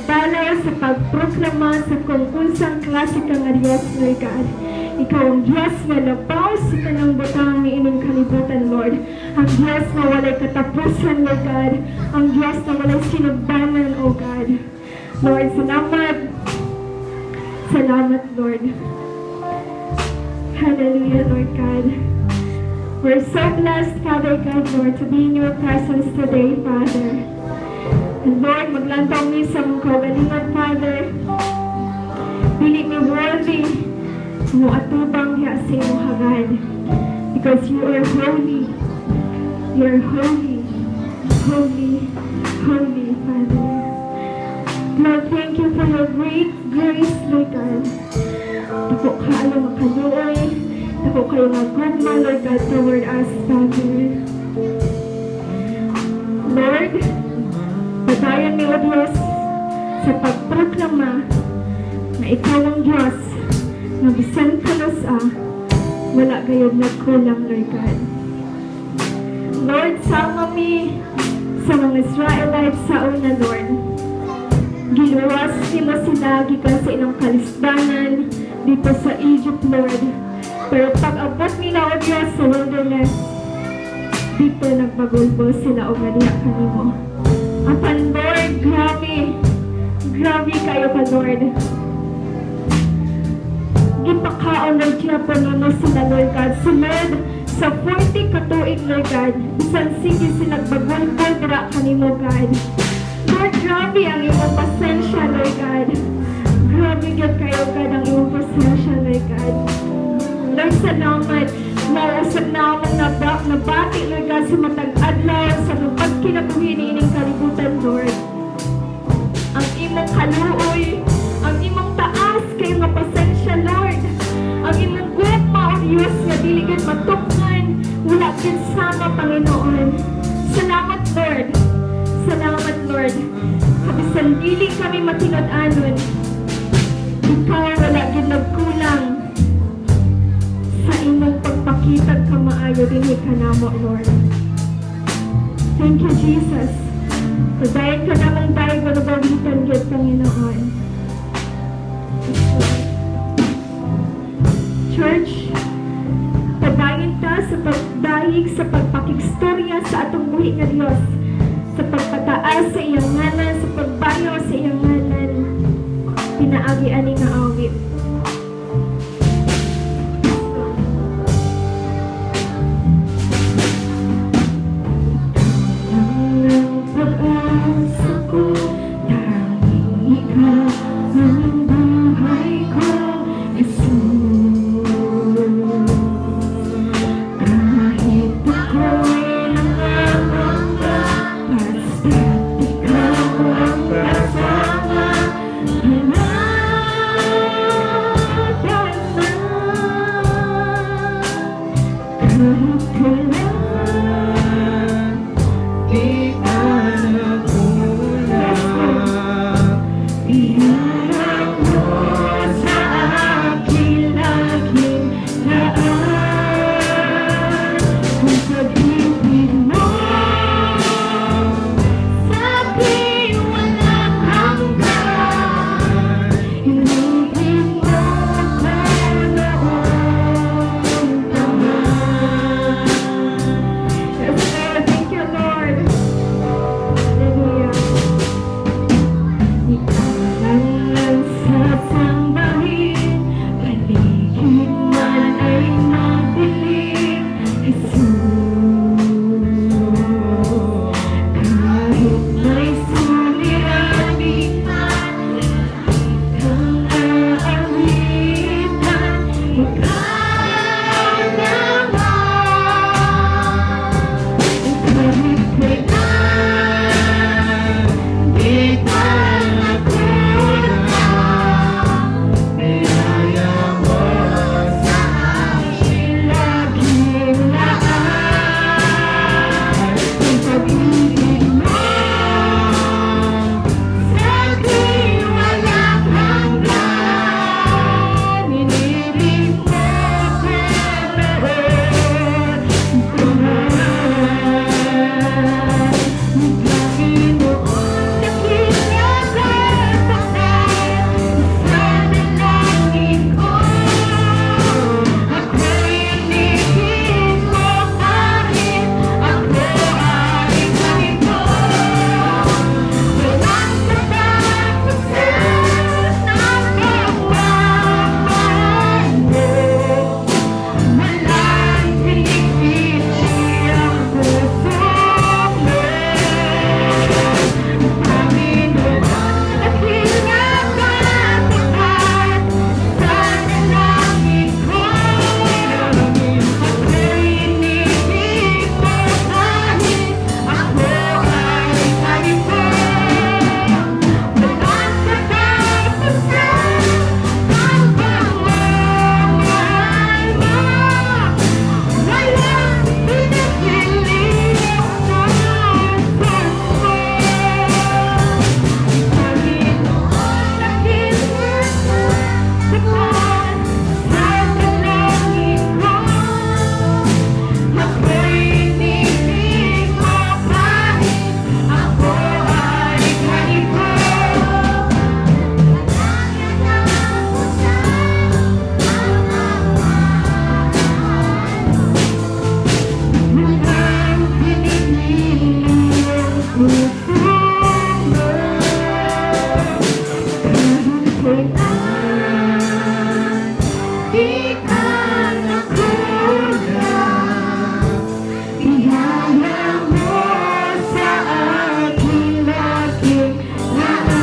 pagdalaw, sa pagproklama, sa kung unsang klase ka nga Diyos, Lord God. Ikaw ang Diyos na labaw sa tanang butang ni inyong kalibutan, Lord. Ang Diyos na walay katapusan, Lord God. Ang Diyos na walay sinugdanan, O God. Lord, salamat. Salamat, Lord. Hallelujah, Lord God. We're so blessed, Father God, Lord, to be in your presence today, Father. And Lord, maglantaw mi sa mong kaugalingan, Father. Dili mi worthy mo atubang hiya sa iyong hagad. Because you are holy. You are holy. Holy. Holy, Father. Lord, thank you for your great grace, Lord God. Dako kayo makaluoy. Dako kayo magugma, Lord God, toward us, Father. Lord, patayan mi, O Diyos, sa pagproklama na ikaw ang Diyos, na bisan kalos wala gayod nagkulang, Lord God. Lord, sama mi sa mga Israelites sa una, Lord. Giluwas nila sila gikan sa ilang kalisdanan dito sa Egypt, Lord. Pero pag-abot nila, O Diyos, sa wilderness, dito nagbagulbol sila o maniya kanimo. Apan, Lord, grabe. Grabe kayo ka, Lord. Gipakaon, Lord, kinapununo sila, Lord God. Sunod sa 40 katuig, Lord God. Bisan sige sila nagbagulbol dira kanimo, God. Lord, grabe ang iyong pasensya, Lord God. Grabe yun kayo, God, ang iyong pasensya, Lord God. Lord, salamat. Nausap na akong nabati, Lord God, sa matag adlaw, sa lupag kinabuhi ni ining kalibutan, Lord. Ang imong kaluoy, ang imong taas, kayo nga pasensya, Lord. Ang imong gugma, O Diyos, nga diligid matukman, wala din sama, Panginoon. Salamat, Lord. Salamat, Lord. Kabisan dili kami matinod-anon. Ikaw wala din nagkulang sa imong pagpakitag ka maayo din ikanamo, Lord. Thank you, Jesus. Padayon ka namang tayo galugawitan yun, Panginoon. Church, padayon ta sa pagdayig sa pagpakikstorya sa atong buhi nga Diyos, sa pagpataas sa iyang ngalan, sa pagbayo sa iyang ngalan, pinaagi ani nga awit.